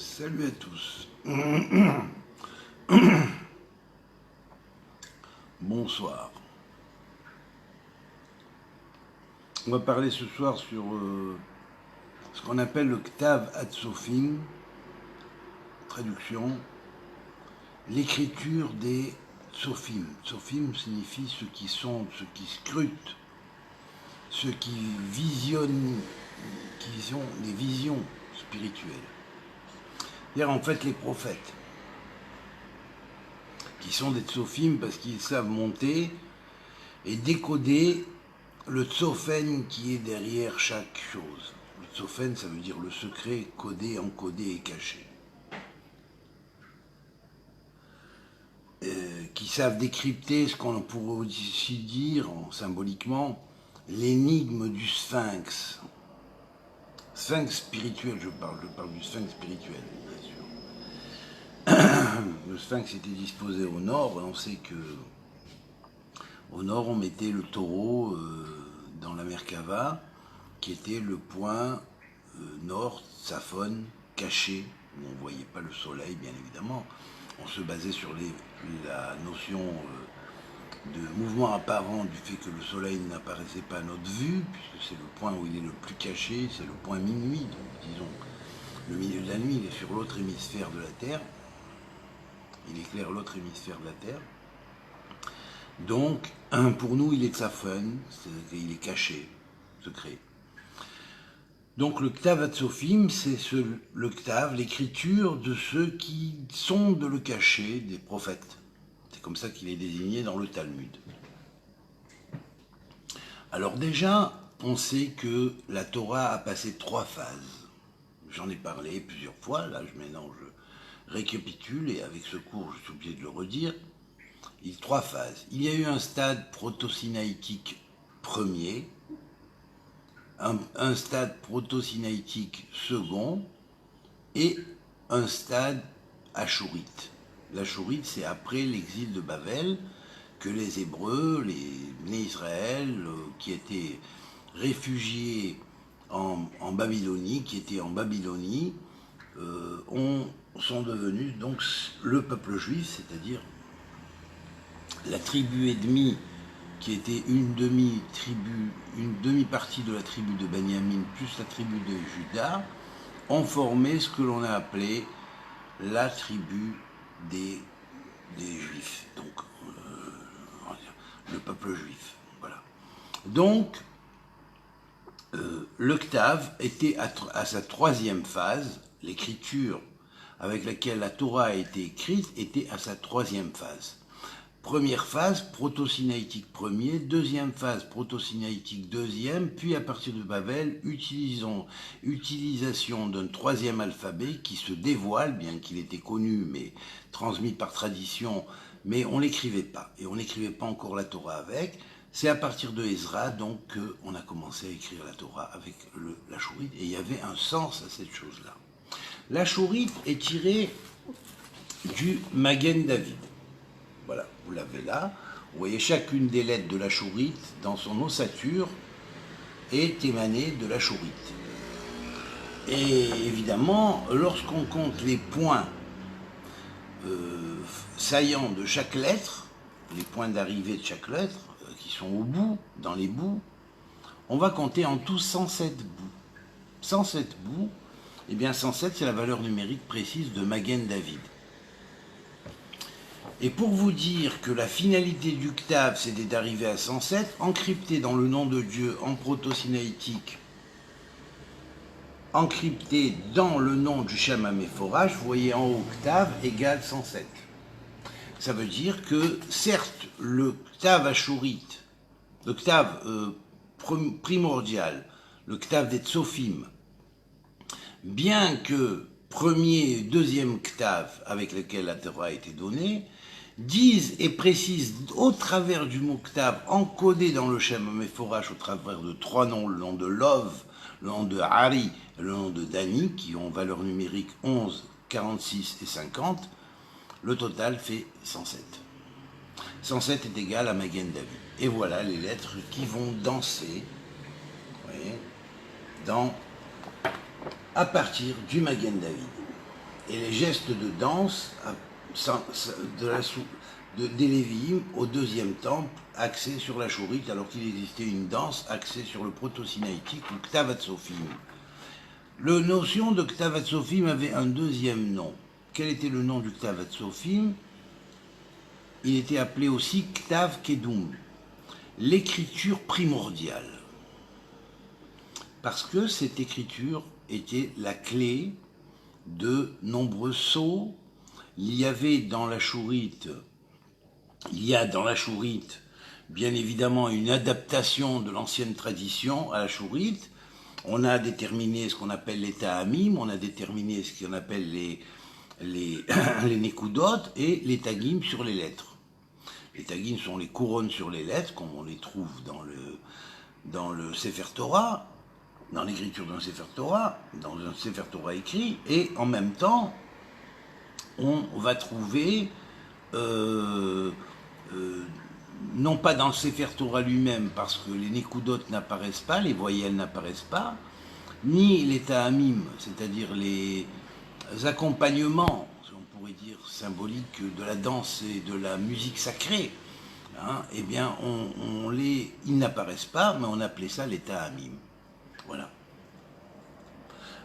Salut à tous. Bonsoir. On va parler ce soir sur ce qu'on appelle le Ktav Hatzofim, traduction, l'écriture des Tsofim. Tsofim signifie ceux qui sondent, ceux qui scrutent, ceux qui visionnent, qui ont des visions spirituelles. C'est-à-dire en fait les prophètes, qui sont des Tsofim parce qu'ils savent monter et décoder le Tsofen qui est derrière chaque chose. Le Tsofen, ça veut dire le secret codé, encodé et caché. Qui savent décrypter ce qu'on pourrait aussi dire, symboliquement, l'énigme du sphinx. Sphinx spirituel, je parle du sphinx spirituel, bien sûr. Le sphinx était disposé au nord, et on sait que au nord, on mettait le taureau dans la Merkava, qui était le point nord, Saphon, caché, où on ne voyait pas le soleil, bien évidemment. On se basait sur la notion de mouvement apparent du fait que le soleil n'apparaissait pas à notre vue, puisque c'est le point où il est le plus caché, c'est le point minuit, donc disons le milieu de la nuit, il est sur l'autre hémisphère de la Terre, il éclaire l'autre hémisphère de la Terre. Donc, pour nous, il est Saphon, il est caché, secret. Donc le Ktav Hatzofim, c'est le Ktav, l'écriture de ceux qui sondent le caché des prophètes. C'est comme ça qu'il est désigné dans le Talmud. Alors déjà, on sait que la Torah a passé 3 phases. J'en ai parlé plusieurs fois, là je récapitule, et avec ce cours, je suis obligé de le redire. Il y a 3 phases. Il y a eu un stade proto-sinaïtique premier, un stade proto-sinaïtique second et un stade achourite. L'achourite, c'est après l'exil de Babel que les Hébreux, les Bnei Israël, qui étaient réfugiés en Babylonie, sont devenus donc le peuple juif, c'est-à-dire la tribu ennemie qui était une demi-partie de la tribu de Benjamin plus la tribu de Juda, ont formé ce que l'on a appelé la tribu des Juifs, donc le peuple juif. Voilà. Donc, le Ktav était à sa 3e phase, l'écriture avec laquelle la Torah a été écrite était à sa 3e phase. Première phase, proto-sinaïtique premier, 2e phase, proto-sinaïtique 2e, puis à partir de Babel, utilisation d'un 3e alphabet qui se dévoile, bien qu'il était connu, mais transmis par tradition, mais on ne l'écrivait pas, et on n'écrivait pas encore la Torah avec. C'est à partir de Ezra, donc, qu'on a commencé à écrire la Torah avec l'achourite, et il y avait un sens à cette chose-là. L'achourite est tiré du Magen David. Voilà, vous l'avez là. Vous voyez, chacune des lettres de l'achourite, dans son ossature, est émanée de l'achourite. Et évidemment, lorsqu'on compte les points saillants de chaque lettre, les points d'arrivée de chaque lettre, qui sont au bout, dans les bouts, on va compter en tout 107 bouts. 107 bouts, et bien 107, c'est la valeur numérique précise de Magen David. Et pour vous dire que la finalité du Ktav, c'était d'arriver à 107, encrypté dans le nom de Dieu en proto-sinaïtique, encrypté dans le nom du Shem HaMeforach, vous voyez en haut Ktav égale 107. Ça veut dire que, certes, le Ktav achourite, le Ktav primordial, le Ktav des Tsofim, bien que premier et 2e Ktav avec lequel la Torah a été donnée, disent et précisent au travers du mot Ktav encodé dans le Shem HaMeforach au travers de 3 noms, le nom de Lov, le nom de Hari et le nom de Dani, qui ont valeur numérique 11, 46 et 50, le total fait 107. 107 est égal à Magen David. Et voilà les lettres qui vont danser, vous voyez, à partir du Magen David. et les gestes de danse des Lévi'im au deuxième temple, axé sur la Shourite, alors qu'il existait une danse axée sur le proto-sinaïtique ou Ktav Hatzofim. La notion de Ktav Hatzofim avait un deuxième nom. Quel était le nom du Ktav Hatzofim? Il était appelé aussi Ktav Kedum, l'écriture primordiale. Parce que cette écriture était la clé de nombreux sceaux. Il y avait dans la Shourite, bien évidemment une adaptation de l'ancienne tradition à la Shourite. On a déterminé ce qu'on appelle les ta'amim, on a déterminé ce qu'on appelle les nekudot et les tagim sur les lettres. Les tagim sont les couronnes sur les lettres, comme on les trouve dans le Sefer Torah, dans l'écriture d'un Sefer Torah, dans un Sefer Torah écrit, et en même temps, on va trouver, non pas dans le Sefer Torah lui-même, parce que les nekudot n'apparaissent pas, les voyelles n'apparaissent pas, ni les ta'amim, c'est-à-dire les accompagnements, on pourrait dire, symboliques de la danse et de la musique sacrée, hein, eh bien, ils n'apparaissent pas, mais on appelait ça les ta'amim. Voilà.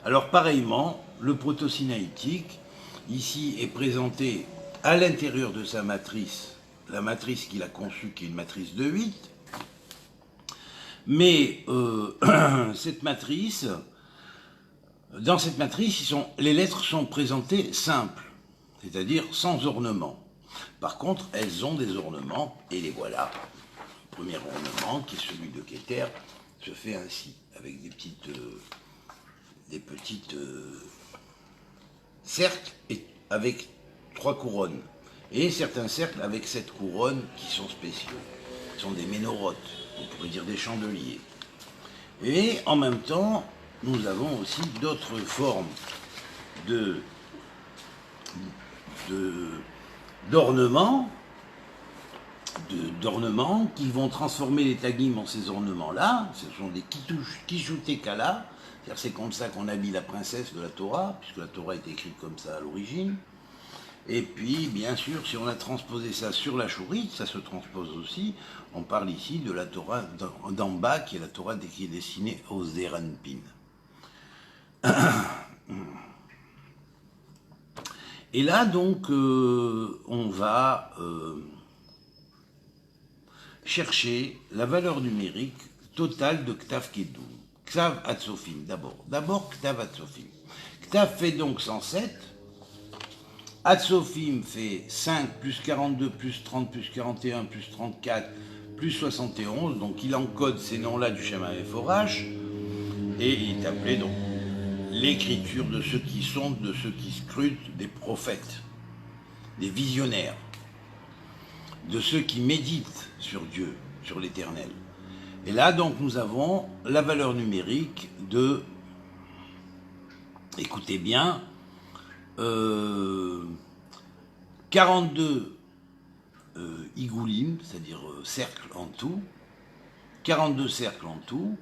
Alors, pareillement, le proto-sinaïtique, ici, est présenté à l'intérieur de sa matrice, la matrice qu'il a conçue, qui est une matrice de 8, mais cette matrice, dans cette matrice, les lettres sont présentées simples, c'est-à-dire sans ornement. Par contre, elles ont des ornements, et les voilà. Le premier ornement, qui est celui de Keter, se fait ainsi, avec des petites cercles et avec 3 couronnes. Et certains cercles avec 7 couronnes qui sont spéciaux. Ce sont des ménorotes, on pourrait dire des chandeliers. Et en même temps, nous avons aussi d'autres formes d'ornements qui vont transformer les tagim en ces ornements-là. Ce sont des kishutekala, c'est comme ça qu'on habille la princesse de la Torah, puisque la Torah est écrite comme ça à l'origine. Et puis, bien sûr, si on a transposé ça sur la Shourite, ça se transpose aussi. On parle ici de la Torah d'en bas, qui est la Torah qui est destinée aux Zeranpin. Et là, donc, on va chercher la valeur numérique totale de Ktav Kedum. Ktav Hatzofim, d'abord Ktav Hatzofim. Ktav fait donc 107. Hatzofim fait 5 plus 42 plus 30 plus 41 plus 34 plus 71. Donc il encode ces noms-là du Shema Meforash. Et il est appelé donc l'écriture de ceux qui sont, de ceux qui scrutent, des prophètes, des visionnaires, de ceux qui méditent sur Dieu, sur l'Éternel. Et là, donc, nous avons la valeur numérique de, écoutez bien, 42 igoulim, c'est-à-dire cercles en tout, 42 cercles en tout,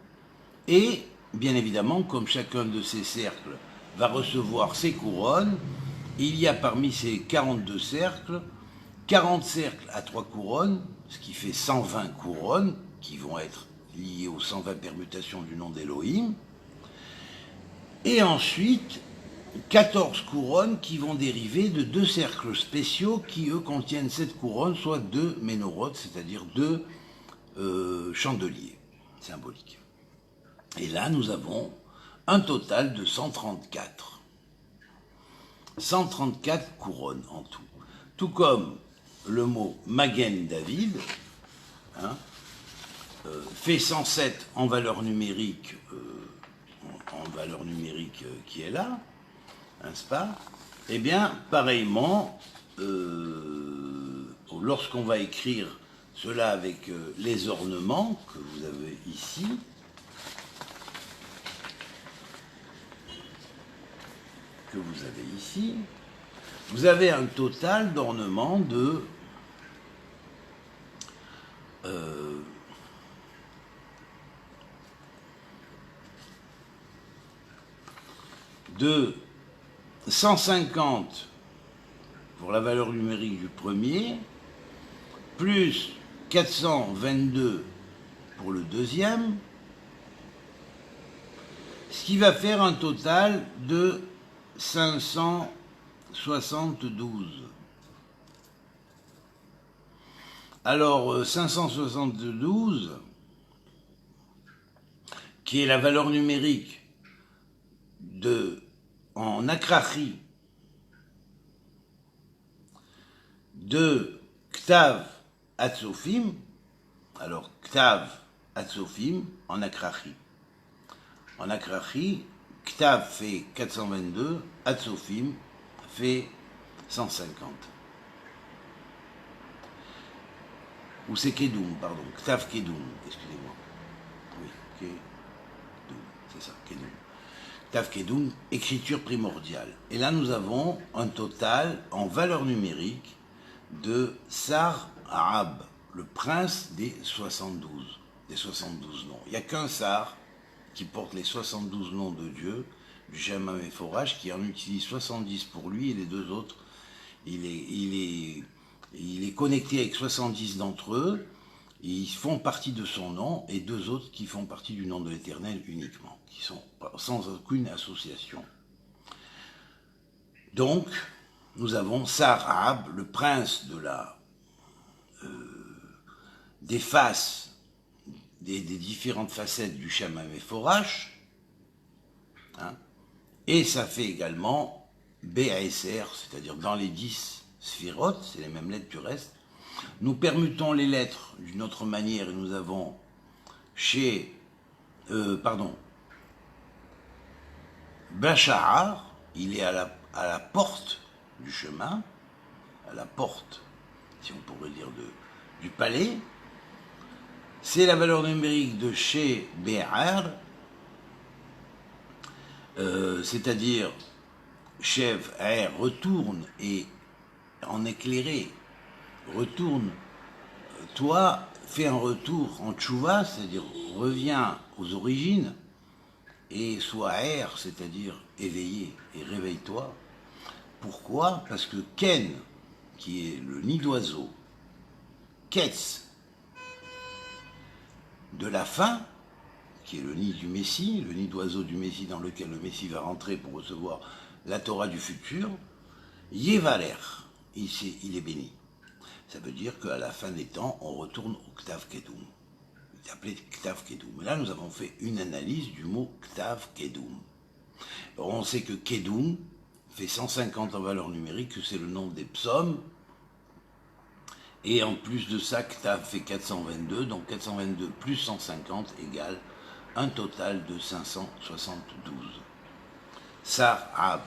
et bien évidemment, comme chacun de ces cercles va recevoir ses couronnes, il y a parmi ces 42 cercles, 40 cercles à 3 couronnes, ce qui fait 120 couronnes, qui vont être liées aux 120 permutations du nom d'Elohim, et ensuite 14 couronnes qui vont dériver de 2 cercles spéciaux qui, eux, contiennent 7 couronnes, soit 2 ménorotes, c'est-à-dire 2 chandeliers symboliques. Et là, nous avons un total de 134. 134 couronnes en tout. Tout comme le mot Magen David, hein, fait 107 en valeur numérique, qui est là, n'est-ce pas? Eh bien, pareillement, lorsqu'on va écrire cela avec les ornements que vous avez ici, vous avez un total d'ornements de 1 150 pour la valeur numérique du premier, plus 422 pour le deuxième, ce qui va faire un total de 572. Alors, 572, qui est la valeur numérique en akrachi de Ktav Hatzofim, alors Ktav Hatzofim en akrachi. En akrachi, Ktav fait 422, Hatzofim fait 150. Ou c'est Kedum, pardon, Ktav Kedum, excusez-moi. Oui, Kedum, c'est ça, Kedum. Ktav Kedum, écriture primordiale. Et là, nous avons un total en valeur numérique de Sar Arab, le prince des 72 noms. Il n'y a qu'un Sar qui porte les 72 noms de Dieu, du Shem HaMeforach, qui en utilise 70 pour lui, et les deux autres, il est connecté avec 70 d'entre eux, ils font partie de son nom, et deux autres qui font partie du nom de l'Éternel uniquement, qui sont sans aucune association. Donc, nous avons Sarab, le prince des faces, des différentes facettes du Shem HaMeforach, hein, et ça fait également BASR, c'est-à-dire dans les 10 sphirotes, c'est les mêmes lettres du reste. Nous permutons les lettres d'une autre manière et nous avons Bachar, il est à la porte du chemin, à la porte, si on pourrait dire, du palais. C'est la valeur numérique de chez Bé'ar, c'est-à-dire Chev Air retourne et en éclairé, retourne, toi fais un retour en tchouva, c'est-à-dire reviens aux origines, et sois Air, c'est-à-dire éveillé et réveille-toi. Pourquoi? Parce que Ken, qui est le nid d'oiseau, Ketz, de la fin, qui est le nid du Messie, le nid d'oiseau du Messie dans lequel le Messie va rentrer pour recevoir la Torah du futur, Yevaler, il est béni. Ça veut dire qu'à la fin des temps, on retourne au Ktav Kedum. Il est appelé Ktav Kedum. Et là, nous avons fait une analyse du mot Ktav Kedum. Alors, on sait que Kedum fait 150 en valeur numérique, que c'est le nombre des psaumes. Et en plus de ça, Ktav fait 422, donc 422 plus 150 égale un total de 572. Sarab,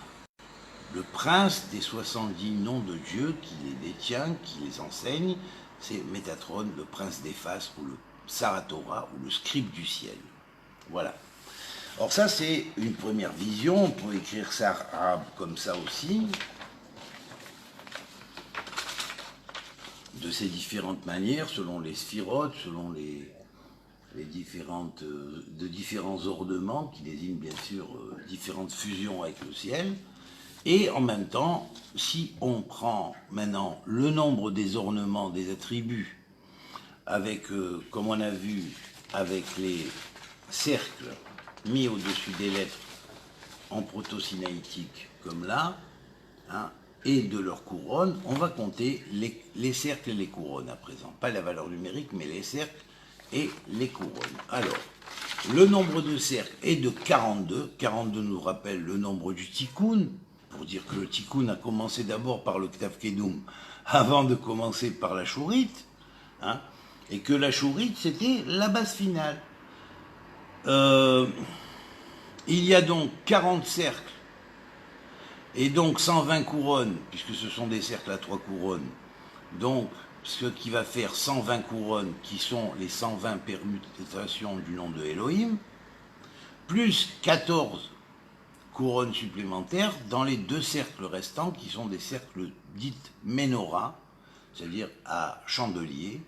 le prince des 70 noms de Dieu qui les détient, qui les enseigne, c'est Métatron, le prince des faces, ou le Saratora, ou le scribe du ciel. Voilà. Alors ça, c'est une première vision. On peut écrire Sarab comme ça aussi, de ces différentes manières, selon les sphirotes, selon les différents ornements qui désignent bien sûr différentes fusions avec le ciel. Et en même temps, si on prend maintenant le nombre des ornements, des attributs, avec, comme on a vu, avec les cercles mis au-dessus des lettres en proto-sinaïtique, comme là, hein, et de leur couronne, on va compter les cercles et les couronnes à présent. Pas la valeur numérique, mais les cercles et les couronnes. Alors, le nombre de cercles est de 42. 42 nous rappelle le nombre du tikkun, pour dire que le tikkun a commencé d'abord par le Ktav Kedum, avant de commencer par la chourite, hein, et que la chourite, c'était la base finale. Il y a donc 40 cercles, et donc 120 couronnes, puisque ce sont des cercles à 3 couronnes, donc ce qui va faire 120 couronnes, qui sont les 120 permutations du nom de Elohim, plus 14 couronnes supplémentaires dans les 2 cercles restants, qui sont des cercles dites menorah, c'est-à-dire à chandelier,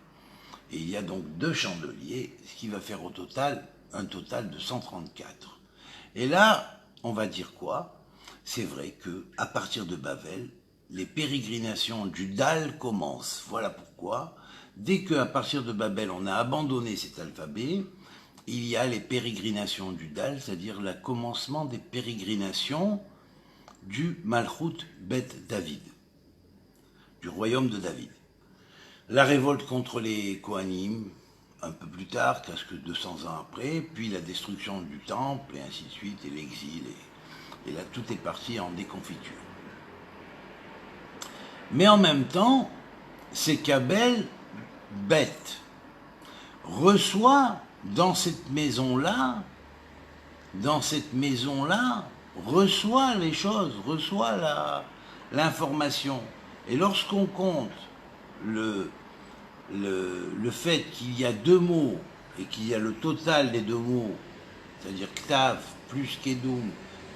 et il y a donc 2 chandeliers, ce qui va faire au total un total de 134. Et là, on va dire quoi? c'est vrai qu'à partir de Babel, les pérégrinations du Dal commencent. Voilà pourquoi, dès qu'à partir de Babel, on a abandonné cet alphabet, il y a les pérégrinations du Dal, c'est-à-dire le commencement des pérégrinations du Malchut Bet David, du royaume de David. La révolte contre les Kohanim, un peu plus tard, presque 200 ans après, puis la destruction du temple, et ainsi de suite, et l'exil, et là tout est parti en déconfiture. Mais en même temps, c'est qu'Abel, bête, reçoit dans cette maison-là, reçoit les choses, reçoit l'information. Et lorsqu'on compte le fait qu'il y a deux mots et qu'il y a le total des deux mots, c'est-à-dire Ktav plus Kedum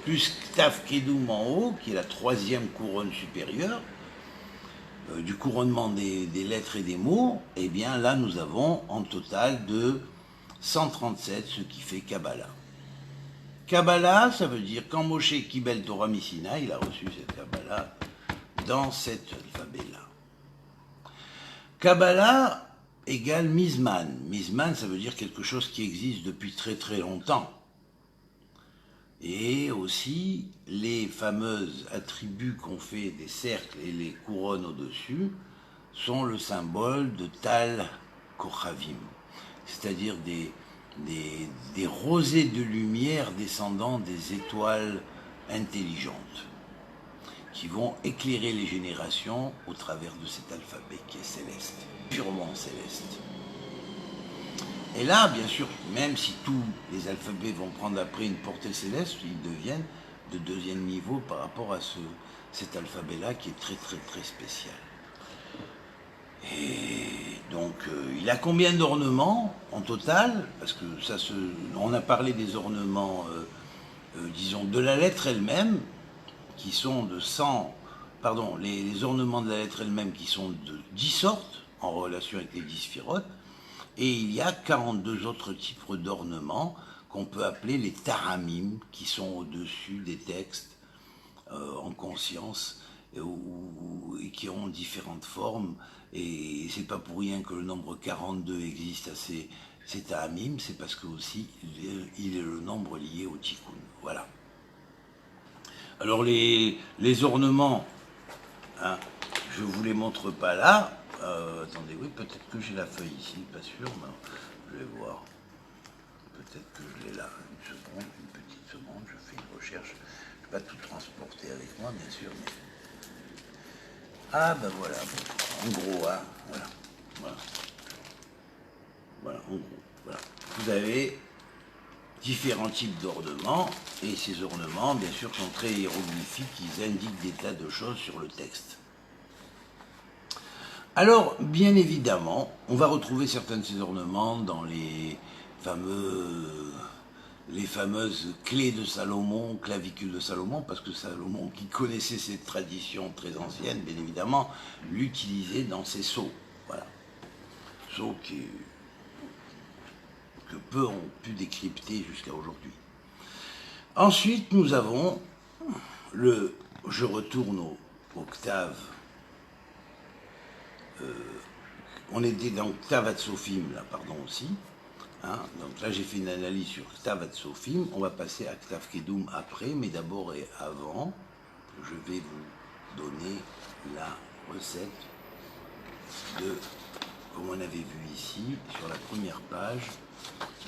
plus Ktav Kedum en haut, qui est la troisième couronne supérieure, du couronnement des lettres et des mots, eh bien là nous avons en total de 137, ce qui fait Kabbalah. Kabbalah, ça veut dire quand Moshe Kibel Torah Missina, il a reçu cette Kabbalah dans cet alphabet-là. Kabbalah égale Mizman. Mizman, ça veut dire quelque chose qui existe depuis très très longtemps. Et aussi, les fameux attributs qu'on fait des cercles et les couronnes au-dessus sont le symbole de Tal Kochavim, c'est-à-dire des rosées de lumière descendant des étoiles intelligentes qui vont éclairer les générations au travers de cet alphabet qui est céleste, purement céleste. Et là, bien sûr, même si tous les alphabets vont prendre après une portée céleste, ils deviennent de deuxième niveau par rapport à cet alphabet-là qui est très très très spécial. Et donc, il a combien d'ornements en total? Parce que on a parlé des ornements, disons, de la lettre elle-même, qui sont de 100, pardon, les ornements de la lettre elle-même qui sont de 10 sortes, en relation avec les 10 sphirotes, et il y a 42 autres types d'ornements qu'on peut appeler les taramim, qui sont au-dessus des textes en conscience, et qui ont différentes formes, et c'est pas pour rien que le nombre 42 existe à ces taramim, c'est parce que aussi il est le nombre lié au tikkun. Voilà. Alors les ornements, hein, je ne vous les montre pas là. Attendez, oui, peut-être que j'ai la feuille ici, pas sûr, mais je vais voir. Peut-être que je l'ai là. Une petite seconde, je fais une recherche. Je ne vais pas tout transporter avec moi, bien sûr, mais... Ah, ben voilà, en gros, hein, voilà, en gros, voilà. Vous avez différents types d'ornements, et ces ornements, bien sûr, sont très hiéroglyphiques, ils indiquent des tas de choses sur le texte. Alors, bien évidemment, on va retrouver certains de ces ornements dans les fameuses clés de Salomon, clavicules de Salomon, parce que Salomon, qui connaissait cette tradition très ancienne, bien évidemment, l'utilisait dans ses sceaux. Voilà. Sceaux que peu ont pu décrypter jusqu'à aujourd'hui. Ensuite, nous avons je retourne au octave. On était dans Ktav Hatzofim, là, pardon, aussi. Hein, donc là, j'ai fait une analyse sur Ktav Hatzofim. On va passer à Ktav Kedum après, mais d'abord et avant, je vais vous donner la recette comme on avait vu ici, sur la première page,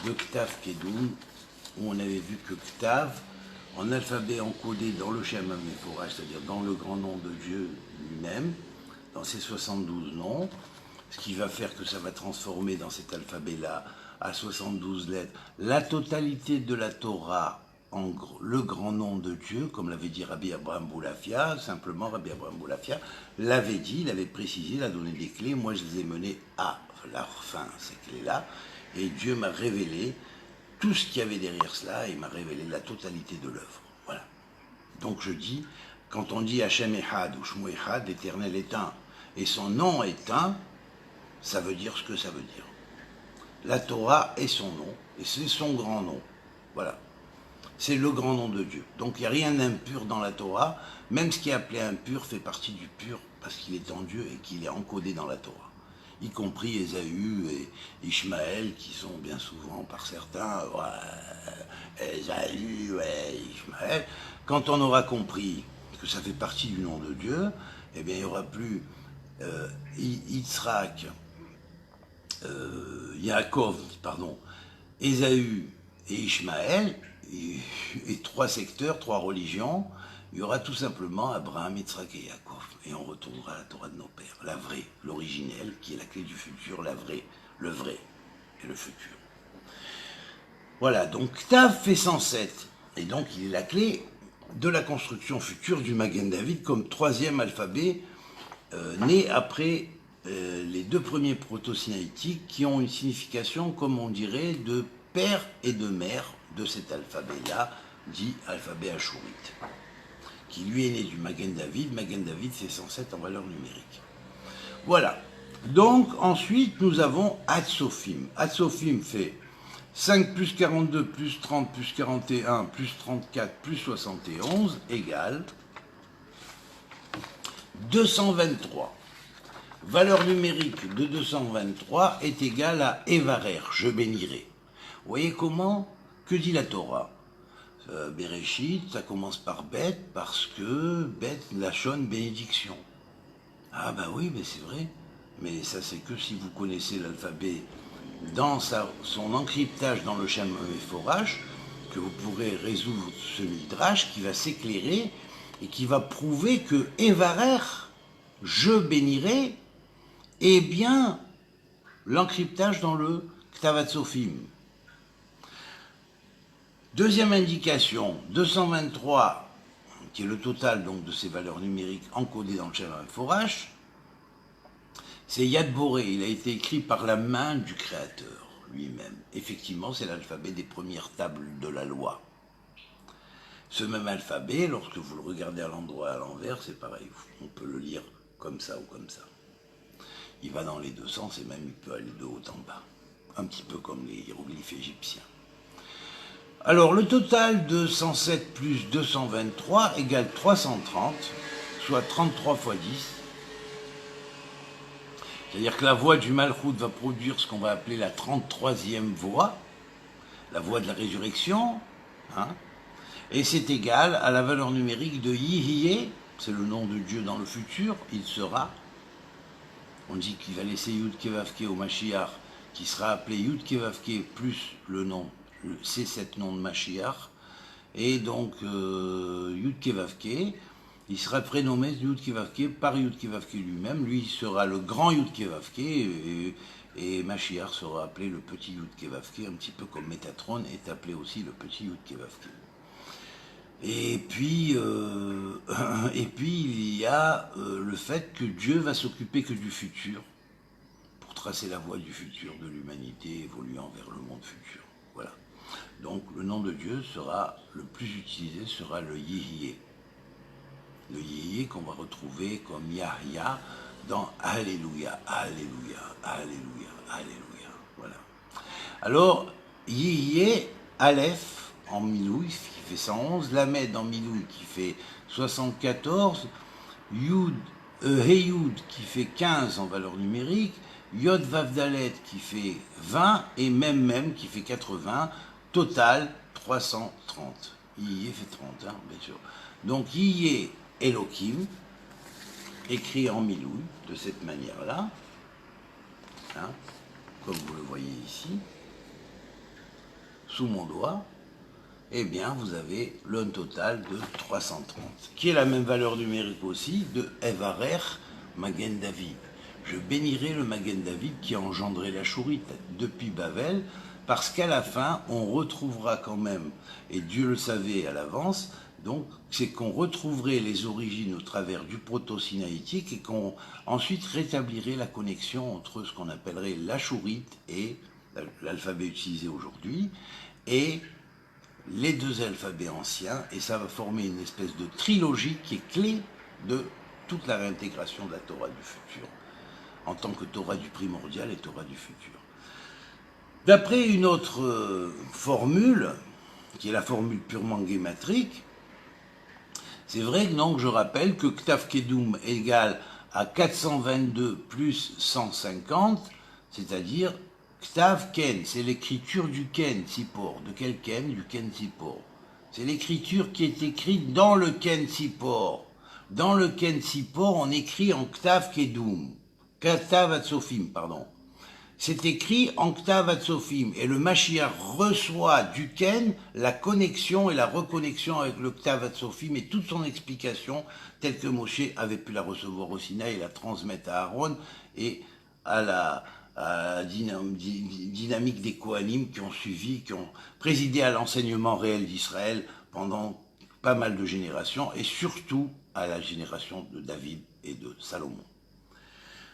de Ktav Kedum, où on avait vu que Ktav, en alphabet encodé dans le Shem HaMeforach, c'est-à-dire dans le grand nom de Dieu lui-même, dans ses 72 noms, ce qui va faire que ça va transformer dans cet alphabet-là à 72 lettres la totalité de la Torah en le grand nom de Dieu, comme l'avait dit Rabbi Abraham Boulafia. Simplement, Rabbi Abraham Boulafia l'avait dit, il avait précisé, il a donné des clés. Moi, je les ai menées à la fin, ces clés-là, et Dieu m'a révélé tout ce qu'il y avait derrière cela, et il m'a révélé la totalité de l'œuvre. Voilà. Donc je dis, quand on dit Hachem Echad ou Shmu Echad, l'Éternel est un, et son nom est un, ça veut dire ce que ça veut dire. La Torah est son nom, et c'est son grand nom. Voilà. c'est le grand nom de Dieu. Donc il n'y a rien d'impur dans la Torah, même ce qui est appelé impur fait partie du pur, parce qu'il est en Dieu et qu'il est encodé dans la Torah. Y compris Ésaü et Ishmaël, qui sont bien souvent par certains, ouais, Ésaü, ouais, Ishmaël. Quand on aura compris que ça fait partie du nom de Dieu, eh bien il n'y aura plus Yitzhak, Yaakov, pardon, Ésaü et Ishmaël, et trois secteurs, trois religions. Il y aura tout simplement Abraham, Yitzhak et Yaakov. Et on retournera à la Torah de nos pères, la vraie, l'originelle, qui est la clé du futur, la vraie, le vrai et le futur. Voilà, donc Tav fait 107, et donc il est la clé de la construction future du Magen David comme troisième alphabet, né après les deux premiers proto-sinaïtiques qui ont une signification, comme on dirait, de père et de mère de cet alphabet-là, dit alphabet ashurite, qui lui est né du Magen David. Magen David, c'est 107 en valeur numérique. Voilà. Donc, ensuite, nous avons Hatzofim. Hatzofim fait 5 plus 42 plus 30 plus 41 plus 34 plus 71 égale 223. Valeur numérique de 223 est égale à Evarer, je bénirai. Vous voyez comment? Que dit la Torah? Bereshit, ça commence par Bet, parce que Bet, Lachon, bénédiction. Ah bah oui, mais c'est vrai. Mais ça, c'est que si vous connaissez l'alphabet dans son encryptage dans le Shem Meforach, que vous pourrez résoudre ce midrash qui va s'éclairer et qui va prouver que Evarer, je bénirai, est bien l'encryptage dans le Ktavat-Sophim. Deuxième indication, 223, qui est le total donc de ces valeurs numériques encodées dans le Shem Meforach, c'est Yad Boré, il a été écrit par la main du Créateur lui-même. Effectivement, c'est l'alphabet des premières tables de la loi. Ce même alphabet, lorsque vous le regardez à l'endroit et à l'envers, c'est pareil, on peut le lire comme ça ou comme ça. Il va dans les deux sens et même il peut aller de haut en bas, un petit peu comme les hiéroglyphes égyptiens. Alors, le total de 107 plus 223 égale 330, soit 33 fois 10. C'est-à-dire que la voix du Malchut va produire ce qu'on va appeler la 33e voix, la voix de la résurrection, hein, et c'est égal à la valeur numérique de Yihye, c'est le nom de Dieu dans le futur, il sera. On dit qu'il va laisser Yud Kevavke au Mashiach, qui sera appelé Yud Kevavke plus le nom, c'est cet nom de Mashiach, et donc Yud Kevavke, il sera prénommé Yud Kevavke par Yud Kevavke lui-même, lui sera le grand Yud Kevavke, et Mashiach sera appelé le petit Yud Kevavke, un petit peu comme Métatron est appelé aussi le petit Yud Kevavke. Et puis il y a le fait que Dieu va s'occuper que du futur, pour tracer la voie du futur de l'humanité évoluant vers le monde futur. Voilà. Donc le nom de Dieu sera, le plus utilisé sera le Yihye. Le Yihye qu'on va retrouver comme Yahya dans Alléluia, Alléluia, Alléluia, Alléluia. Voilà. Alors, Yihye, Aleph en Milouï, qui fait 111, Lamed en Milouï qui fait 74, Yud, Heyud qui fait 15 en valeur numérique, Yod Vavdalet qui fait 20 et Mem qui fait 80, total 330. Yihye fait 30, hein, bien sûr. Donc Yihye Elohim, écrit en Milouï, de cette manière-là, hein, comme vous le voyez ici, sous mon doigt, eh bien, vous avez le total de 330, qui est la même valeur numérique aussi de Evarer Magen David. Je bénirai le Magen David qui a engendré la Shurite depuis Babel, parce qu'à la fin, on retrouvera quand même, et Dieu le savait à l'avance, donc c'est qu'on retrouverait les origines au travers du proto-sinaïtique et qu'on ensuite rétablirait la connexion entre ce qu'on appellerait l'ashurite et l'alphabet utilisé aujourd'hui et les deux alphabets anciens, et ça va former une espèce de trilogie qui est clé de toute la réintégration de la Torah du futur, en tant que Torah du primordial et Torah du futur. D'après une autre formule, qui est la formule purement guématrique, c'est vrai que donc je rappelle que Ktav Kedum égale à 422 plus 150, c'est-à-dire Ktav Ken, c'est l'écriture du Ken Sipor. De quel Ken? Du Ken Sipor. C'est l'écriture qui est écrite dans le Ken Sipor. Dans le Ken Sipor, on écrit en Ktav Kedum, Ktav Atzofim, pardon. C'est écrit en Ktav Atzofim, et le Mashiach reçoit du Ken la connexion et la reconnexion avec le Ktav Atzofim et toute son explication, telle que Moshe avait pu la recevoir au Sinaï et la transmettre à Aaron et à la dynamique des Kohanim qui ont suivi, qui ont présidé à l'enseignement réel d'Israël pendant pas mal de générations, et surtout à la génération de David et de Salomon.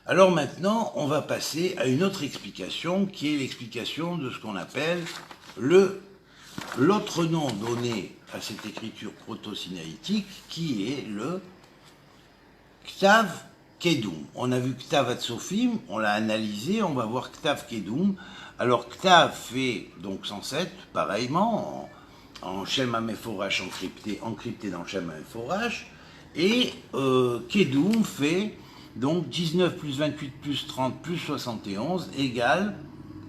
Alors maintenant, on va passer à une autre explication, qui est l'explication de ce qu'on appelle l'autre nom donné à cette écriture proto-sinaïtique, qui est le Ktav Kedum. On a vu Ktav Atzofim, on l'a analysé, on va voir Ktav Kedum. Alors Ktav fait donc 107, pareillement, en Shem HaMeforash encrypté dans Shem HaMeforash, et Kedum fait donc 19 plus 28 plus 30 plus 71 égale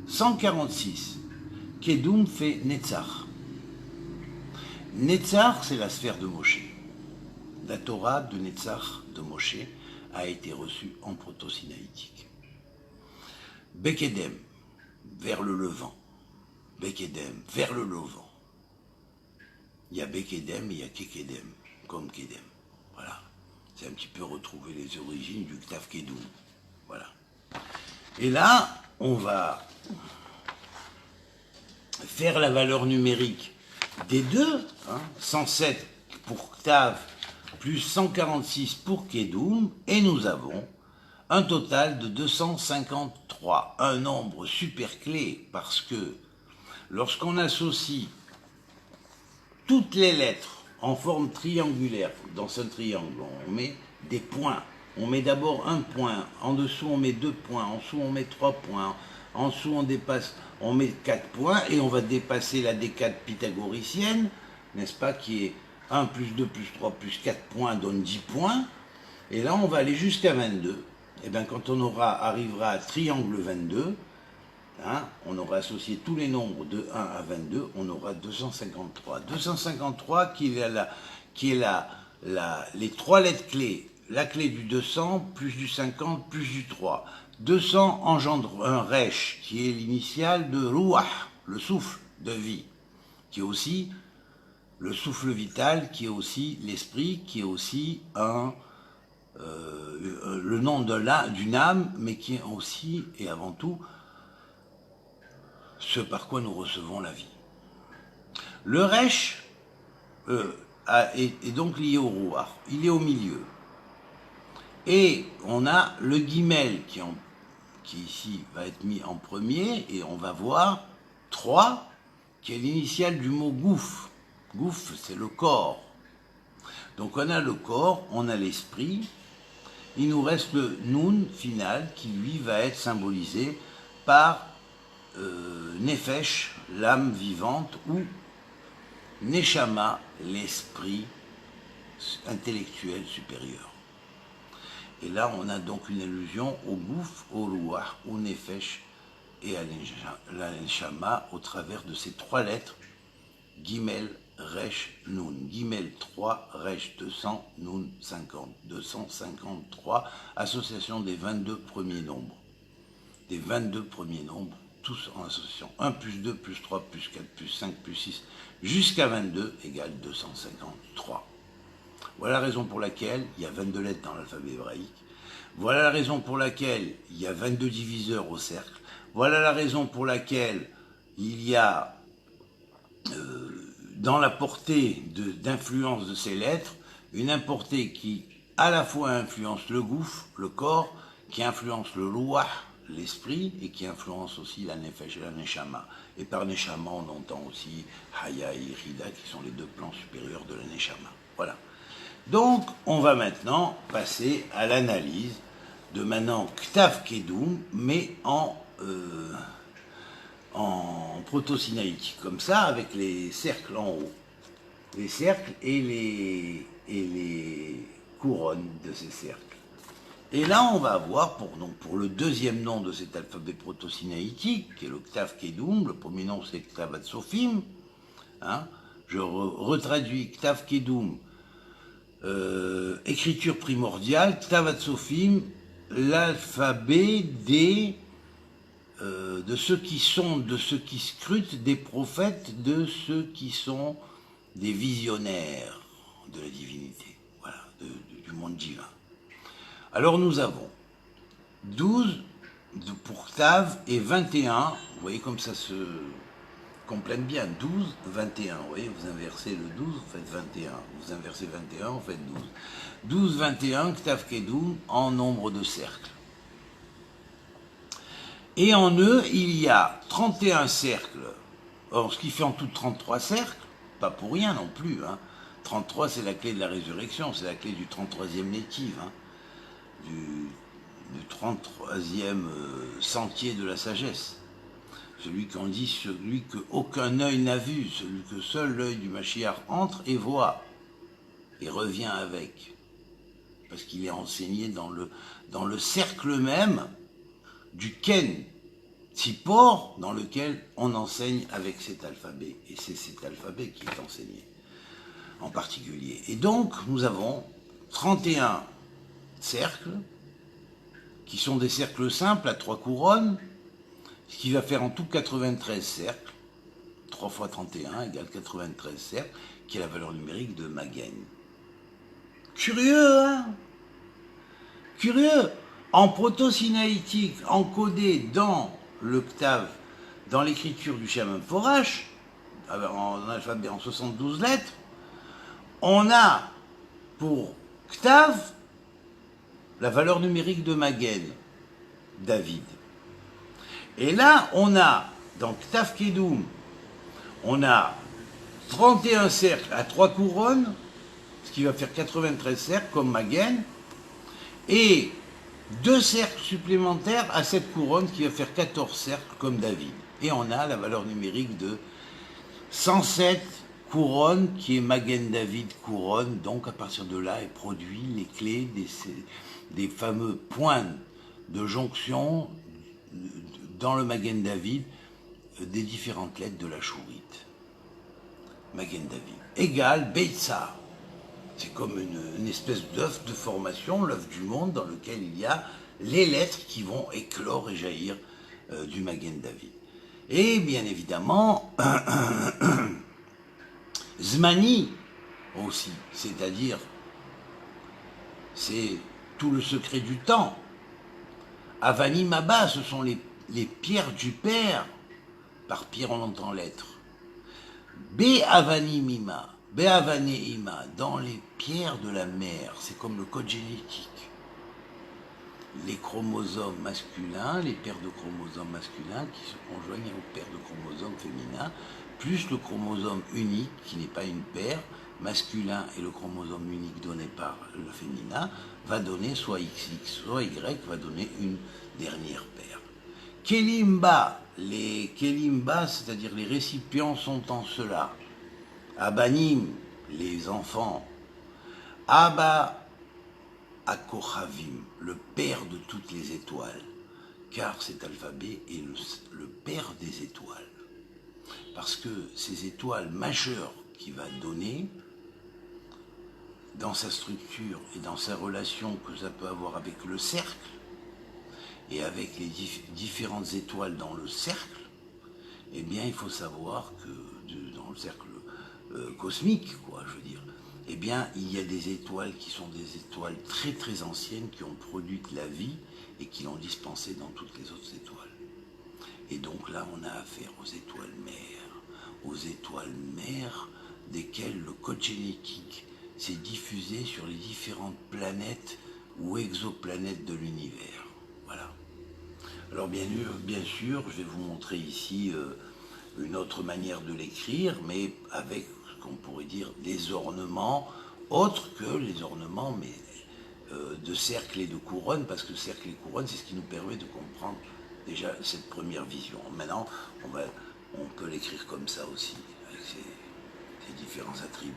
146. Kedum fait Netzach. Netzach, c'est la sphère de Moshe. La Torah de Netzach de Moshe a été reçue en proto-sinaïtique. Bekedem, vers le levant. Bekedem, vers le levant. Il y a Bekedem et il y a Kekedem, comme Kedem. Voilà. C'est un petit peu retrouver les origines du Ktav Kedum. Voilà. Et là, on va faire la valeur numérique des deux, 107 pour Ktav plus 146 pour Kedum, et nous avons un total de 253, un nombre super clé, parce que lorsqu'on associe toutes les lettres en forme triangulaire, dans un triangle, on met des points. On met d'abord un point, en dessous on met 2 points, en dessous on met 3 points, en dessous on met 4 points, et on va dépasser la décade pythagoricienne, n'est-ce pas, qui est 1 plus 2 plus 3 plus 4 points donne 10 points, et là on va aller jusqu'à 22. Et bien quand on arrivera à triangle 22, on aura associé tous les nombres de 1 à 22, on aura 253. 253 qui est les trois lettres clés, la clé du 200, plus du 50, plus du 3. 200 engendre un resh, qui est l'initiale de ruach, le souffle de vie, qui est aussi le souffle vital, qui est aussi l'esprit, qui est aussi le nom d'une âme, mais qui est aussi et avant tout ce par quoi nous recevons la vie. Le resh est donc lié au ruach, il est au milieu. Et on a le guimel qui ici va être mis en premier, et on va voir 3, qui est l'initiale du mot gouf. Gouf, c'est le corps. Donc on a le corps, on a l'esprit, il nous reste le nun final, qui lui va être symbolisé par Nefesh, l'âme vivante, ou Neshama, l'esprit intellectuel supérieur. Et là, on a donc une allusion au Gouf, au Ruach, au Nefesh et à la Neshama au travers de ces 3 lettres, Gimel, Resh, Nun. Gimel 3, Resh 200, Nun 50. 253, association des 22 premiers nombres. Des 22 premiers nombres, tous en association. 1 plus 2 plus 3 plus 4 plus 5 plus 6, jusqu'à 22 égale 253. Voilà la raison pour laquelle il y a 22 lettres dans l'alphabet hébraïque. Voilà la raison pour laquelle il y a 22 diviseurs au cercle. Voilà la raison pour laquelle il y a, dans la portée d'influence de ces lettres, une portée qui à la fois influence le gouf, le corps, qui influence le ruach, l'esprit, et qui influence aussi la nefesh et la neshama. Et par neshama, on entend aussi haya et irida, qui sont les 2 plans supérieurs de la neshama. Voilà. Donc, on va maintenant passer à l'analyse de maintenant Ktav Kedum, mais en en proto-sinaïtique, comme ça, avec les cercles en haut. Les cercles et les couronnes de ces cercles. Et là, on va avoir, pour le deuxième nom de cet alphabet proto-sinaïtique, qui est l'octave Kedum, le premier nom c'est Ktav Hatzofim, hein, je retraduis Ktav Kedum, écriture primordiale, Ktav Hatzofim, l'alphabet de ceux qui sont, de ceux qui scrutent, des prophètes, de ceux qui sont des visionnaires de la divinité, voilà, du monde divin. Alors nous avons 12 pour Ktav et 21, vous voyez comme ça se complète bien, 12, 21, vous voyez, vous inversez le 12, vous faites 21, vous inversez 21, vous faites 12. 12, 21, Ktav Kedum en nombre de cercles. Et en eux, il y a 31 cercles, or, ce qui fait en tout 33 cercles, pas pour rien non plus, hein. 33 c'est la clé de la résurrection, c'est la clé du 33e Netiv, hein. Du 33e sentier de la sagesse. Celui qu'on dit, celui qu'aucun œil n'a vu, celui que seul l'œil du Mashiach entre et voit, et revient avec. Parce qu'il est enseigné dans le cercle même du Ken Tzipor, dans lequel on enseigne avec cet alphabet. Et c'est cet alphabet qui est enseigné, en particulier. Et donc, nous avons 31 cercles, qui sont des cercles simples à 3 couronnes, ce qui va faire en tout 93 cercles. 3 fois 31 égale 93 cercles, qui est la valeur numérique de Magen. Curieux, hein? Curieux. En proto-sinaïtique, encodé dans le Ktav, dans l'écriture du Shem Forash, en alphabet en 72 lettres, on a pour Ktav la valeur numérique de Magen, David. Et là, on a, dans Ktav Kedum, on a 31 cercles à 3 couronnes, ce qui va faire 93 cercles comme Magen, et 2 cercles supplémentaires à 7 couronnes, qui va faire 14 cercles comme David. Et on a la valeur numérique de 107 couronnes, qui est Magen David couronne, donc à partir de là est produit les clés des fameux points de jonction dans le Magen David des différentes lettres de la chourite. Magen David égale Beitza. C'est comme une espèce d'œuf de formation, l'œuf du monde, dans lequel il y a les lettres qui vont éclore et jaillir du Magen David. Et bien évidemment, Zmani aussi, c'est-à-dire, c'est tout le secret du temps. Avanim Abba, ce sont les pierres du Père. Par pierre, on entend l'être. Be'avanim Ima, Be'avane Ima, dans les pierres de la mer, c'est comme le code génétique. Les chromosomes masculins, les paires de chromosomes masculins qui se conjoignent aux paires de chromosomes féminins, plus le chromosome unique, qui n'est pas une paire, masculin et le chromosome unique donné par le féminin, va donner soit XX, soit Y, va donner une dernière paire. Kelimba, les Kelimba, c'est-à-dire les récipients, sont en cela. Abanim, les enfants. Abba Akochavim, le père de toutes les étoiles, car cet alphabet est le père des étoiles. Parce que ces étoiles majeures qu'il va donner, dans sa structure et dans sa relation que ça peut avoir avec le cercle, et avec les différentes étoiles dans le cercle, eh bien il faut savoir que dans le cercle cosmique, quoi, je veux dire, eh bien il y a des étoiles qui sont des étoiles très très anciennes qui ont produit de la vie et qui l'ont dispensée dans toutes les autres étoiles. Et donc là on a affaire aux étoiles mères desquelles le code génétique s'est diffusé sur les différentes planètes ou exoplanètes de l'univers. Voilà. Alors bien sûr, je vais vous montrer ici une autre manière de l'écrire, mais avec ce qu'on pourrait dire des ornements, autres que les ornements mais, de cercles et de couronnes, parce que cercles et couronnes, c'est ce qui nous permet de comprendre déjà cette première vision. Maintenant, on peut l'écrire comme ça aussi, avec ses différents attributs.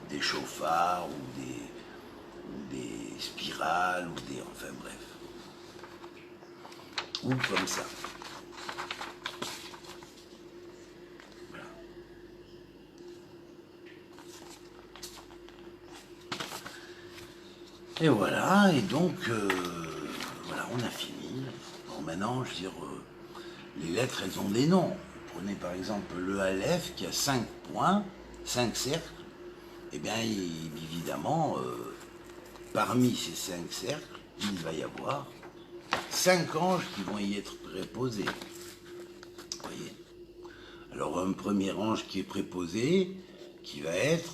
Des chauffards ou des spirales, enfin bref. Ou comme ça. Voilà. Et voilà, et donc, voilà, on a fini. Bon, maintenant, je veux dire, les lettres, elles ont des noms. Prenez par exemple le Aleph qui a 5 points, 5 cercles. Eh bien, évidemment, parmi ces 5 cercles, il va y avoir 5 anges qui vont y être préposés. Vous voyez? Alors, un premier ange qui est préposé, qui va être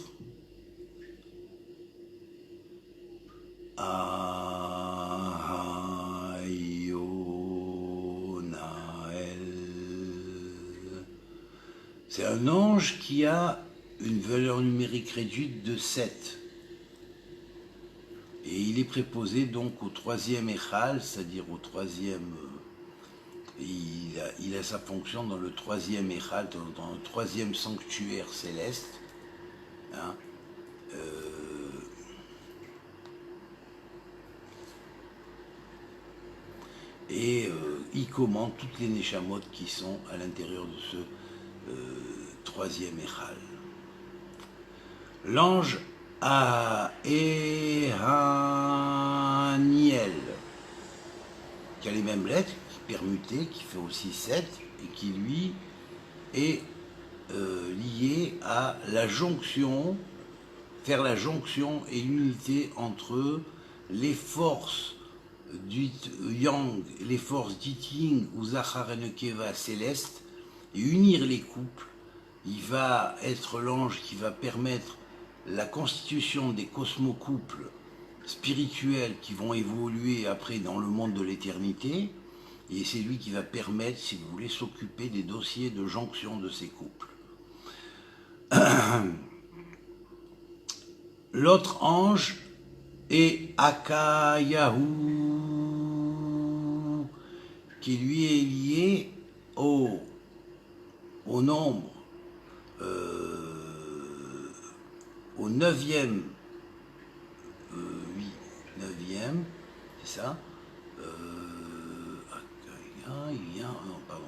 c'est un ange qui a une valeur numérique réduite de 7. Et il est préposé donc au troisième échal, c'est-à-dire au troisième... il a sa fonction dans le troisième échal, dans le troisième sanctuaire céleste. Hein, il commande toutes les neshamot qui sont à l'intérieur de ce troisième échal. L'ange Aéhaniel, qui a les mêmes lettres, qui est permuté, qui fait aussi 7, et qui lui est lié à la jonction, faire la jonction et l'unité entre les forces du yang, les forces dites yin ou Zachar et Nekeva céleste, et unir les couples. Il va être l'ange qui va permettre la constitution des cosmocouples spirituels qui vont évoluer après dans le monde de l'éternité, et c'est lui qui va permettre, si vous voulez, s'occuper des dossiers de jonction de ces couples. L'autre ange est Akayahu, qui lui est lié au nombre, au 9e, c'est ça, il vient, non, pardon,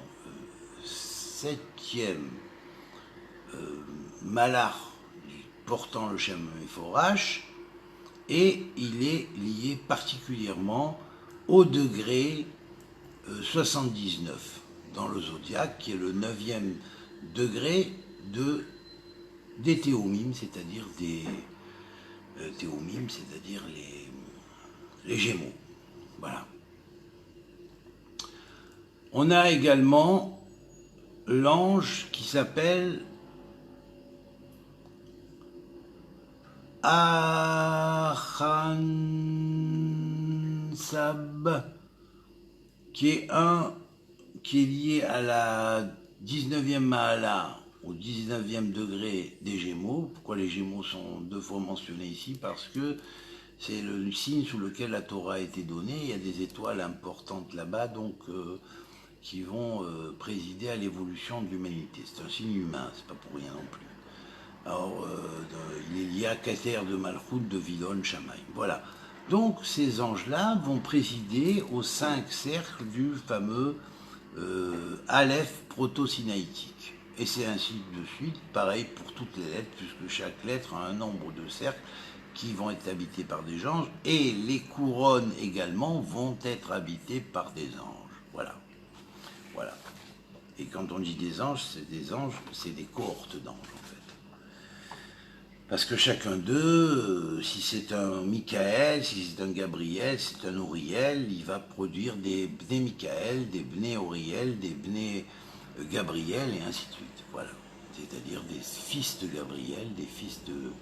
7e Malach portant le Shem Mephorash, et il est lié particulièrement au degré 79 dans le zodiaque, qui est le 9e degré des théomimes, c'est-à-dire des théomimes, c'est-à-dire les Gémeaux. Voilà. On a également l'ange qui s'appelle Achansab, qui est lié à la 19e Mahala, au 19e degré des Gémeaux. Pourquoi les Gémeaux sont 2 fois mentionnés ici? Parce que c'est le signe sous lequel la Torah a été donnée. Il y a des étoiles importantes là-bas, donc qui vont présider à l'évolution de l'humanité. C'est un signe humain, c'est pas pour rien non plus. Alors, il est lié à Keter de Malchut, de Vilon, Shamaï. Voilà. Donc, ces anges-là vont présider aux 5 cercles du fameux Aleph proto-sinaïtique. Et c'est ainsi de suite, pareil pour toutes les lettres, puisque chaque lettre a un nombre de cercles qui vont être habités par des anges, et les couronnes également vont être habitées par des anges. Voilà. Voilà. Et quand on dit des anges, c'est des cohortes d'anges, en fait. Parce que chacun d'eux, si c'est un Michael, si c'est un Gabriel, si c'est un Uriel, il va produire des Bné Michael, des Bné Uriel, des Bné Gabriel, et ainsi de suite. Voilà. C'est-à-dire des fils de Gabriel, des fils de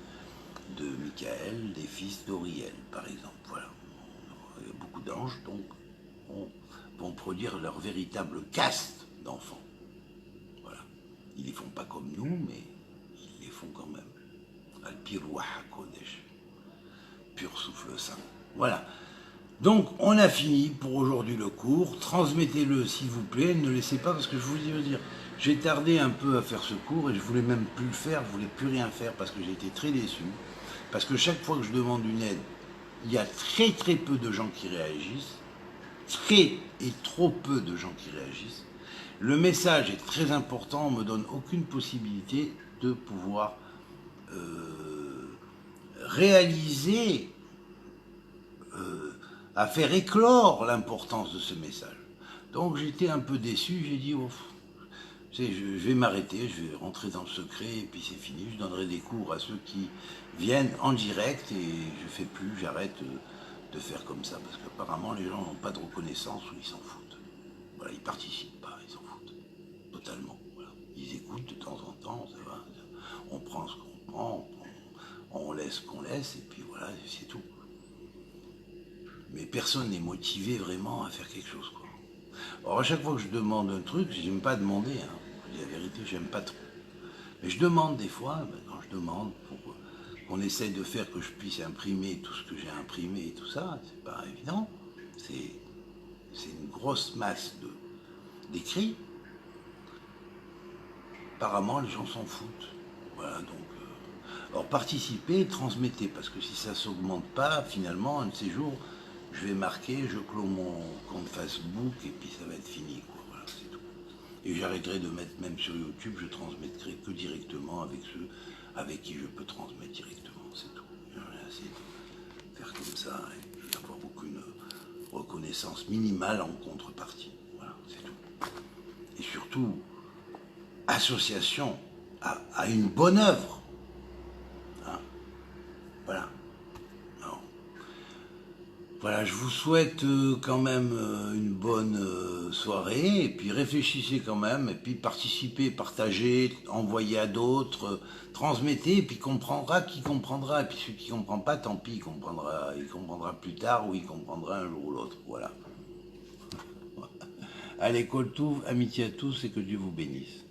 Michael, des fils d'Uriel, par exemple. Voilà. Il y a beaucoup d'anges, donc, vont produire leur véritable caste d'enfants. Voilà. Ils ne les font pas comme nous, mais ils les font quand même. Al-Pi Ruach HaKodesh, pur souffle saint. Voilà. Donc, on a fini pour aujourd'hui le cours. Transmettez-le, s'il vous plaît. Ne laissez pas, parce que je veux dire, j'ai tardé un peu à faire ce cours et je voulais même plus le faire, je voulais plus rien faire parce que j'étais très déçu. Parce que chaque fois que je demande une aide, il y a très très peu de gens qui réagissent. Très et trop peu de gens qui réagissent. Le message est très important, on ne me donne aucune possibilité de pouvoir réaliser, à faire éclore l'importance de ce message. Donc j'étais un peu déçu, j'ai dit, oh, je vais m'arrêter, je vais rentrer dans le secret et puis c'est fini, je donnerai des cours à ceux qui viennent en direct et je fais plus, j'arrête de faire comme ça parce qu'apparemment les gens n'ont pas de reconnaissance ou ils s'en foutent. Voilà, ils participent pas, ils s'en foutent totalement. Voilà. Ils écoutent de temps en temps, ça va, on prend ce qu'on prend, on laisse ce qu'on laisse et puis voilà, c'est tout. Mais personne n'est motivé vraiment à faire quelque chose, quoi. Alors à chaque fois que je demande un truc, j'aime pas demander, hein. Je dis la vérité, j'aime pas trop. Mais je demande des fois, quand je demande pour qu'on essaye de faire que je puisse imprimer tout ce que j'ai imprimé et tout ça, c'est pas évident. C'est une grosse masse d'écrits. Apparemment, les gens s'en foutent. Voilà, donc. Alors participez, transmettez, parce que si ça ne s'augmente pas, finalement, un de ces jours, je vais marquer, je clôt mon compte Facebook et puis ça va être fini, quoi. Voilà, c'est tout. Et j'arrêterai de mettre même sur YouTube, je transmettrai que directement avec ceux avec qui je peux transmettre directement, c'est tout. Je vais essayer de faire comme ça et d'avoir aucune reconnaissance minimale en contrepartie. Voilà, c'est tout. Et surtout, association à une bonne œuvre. Hein, voilà. Voilà, je vous souhaite quand même une bonne soirée, et puis réfléchissez quand même, et puis participez, partagez, envoyez à d'autres, transmettez, et puis comprendra qui comprendra, et puis celui qui ne comprend pas, tant pis, il comprendra plus tard, ou il comprendra un jour ou l'autre, voilà. Allez, Koltouv, amitié à tous, et que Dieu vous bénisse.